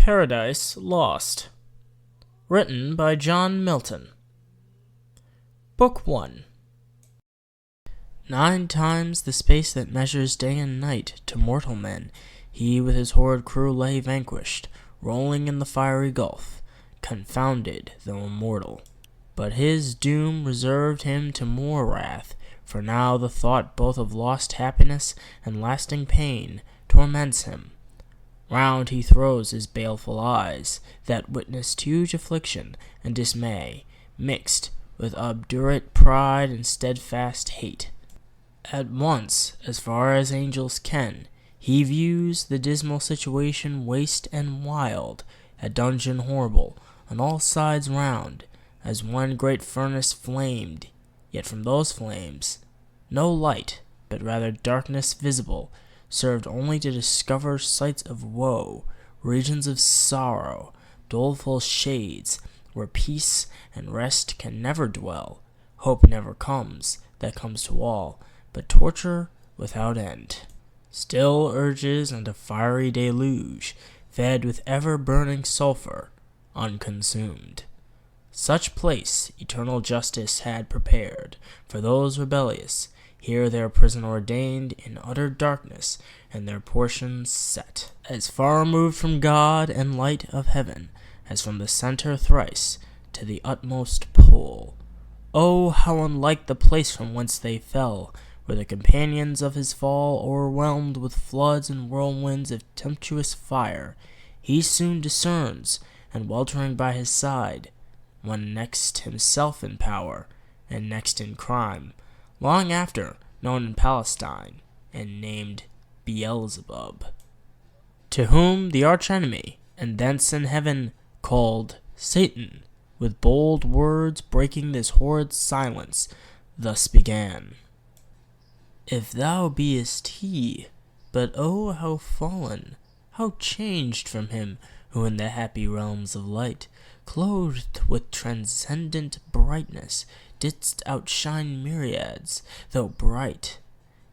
Paradise Lost. Written by John Milton. Book 1. 9 times the space that measures day and night to mortal men, he with his horrid crew lay vanquished, rolling in the fiery gulf, confounded though immortal. But his doom reserved him to more wrath, for now the thought both of lost happiness and lasting pain torments him. Round he throws his baleful eyes, that witnessed huge affliction and dismay, mixed with obdurate pride and steadfast hate. At once, as far as angels can, he views the dismal situation waste and wild, a dungeon horrible, on all sides round, as one great furnace flamed, yet from those flames no light, but rather darkness visible, served only to discover sights of woe, regions of sorrow, doleful shades, where peace and rest can never dwell, hope never comes, that comes to all, but torture without end. Still urges and a fiery deluge, fed with ever-burning sulphur, unconsumed. Such place eternal justice had prepared for those rebellious, here their prison ordained in utter darkness, and their portions set, as far removed from God and light of heaven, as from the centre thrice to the utmost pole. Oh, how unlike the place from whence they fell, where the companions of his fall, o'erwhelmed with floods and whirlwinds of tempestuous fire, he soon discerns, and weltering by his side, one next himself in power, and next in crime, long after known in Palestine, and named Beelzebub, to whom the arch-enemy, and thence in heaven called Satan, with bold words breaking this horrid silence, thus began: If thou beest he, but oh, how fallen, how changed from him who in the happy realms of light, clothed with transcendent brightness, didst outshine myriads, though bright.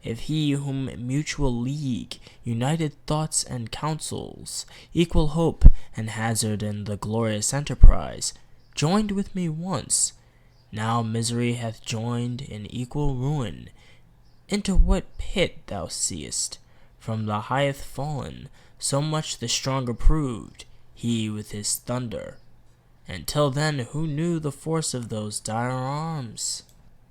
If he whom mutual league, united thoughts and counsels, equal hope and hazard in the glorious enterprise, joined with me once, now misery hath joined in equal ruin, into what pit thou seest, from the highest fallen, so much the stronger proved, he with his thunder. And till then who knew the force of those dire arms?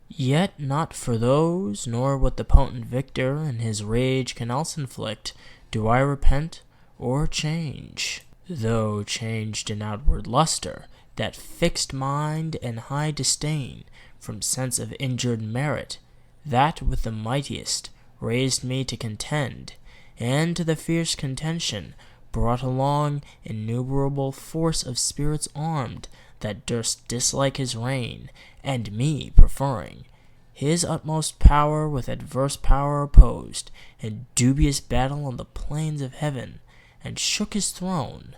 Yet not for those, nor what the potent victor in his rage can else inflict, do I repent or change, though changed in outward lustre, that fixed mind and high disdain, from sense of injured merit, that with the mightiest raised me to contend, and to the fierce contention brought along innumerable force of spirits armed, that durst dislike his reign, and me preferring. His utmost power with adverse power opposed, in dubious battle on the plains of heaven, and shook his throne.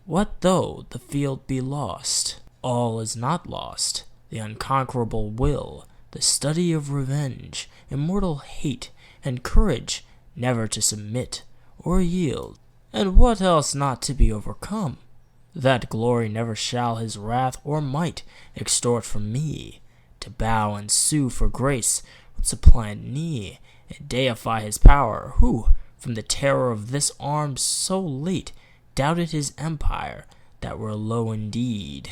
What though the field be lost? All is not lost. The unconquerable will, the study of revenge, immortal hate, and courage never to submit or yield, and what else not to be overcome? That glory never shall his wrath or might extort from me. To bow and sue for grace with suppliant knee, and deify his power, who, from the terror of this arm so late, doubted his empire, that were low indeed.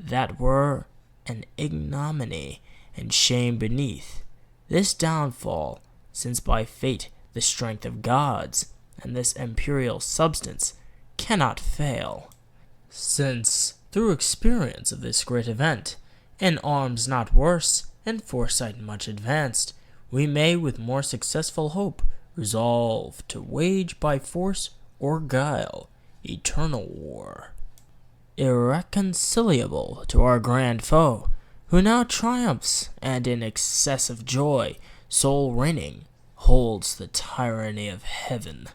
That were an ignominy and shame beneath this downfall, since by fate the strength of gods and this imperial substance cannot fail. Since, through experience of this great event, in arms not worse, and foresight much advanced, we may with more successful hope resolve to wage by force or guile eternal war, irreconcilable to our grand foe, who now triumphs, and in excess of joy, sole reigning, holds the tyranny of heaven.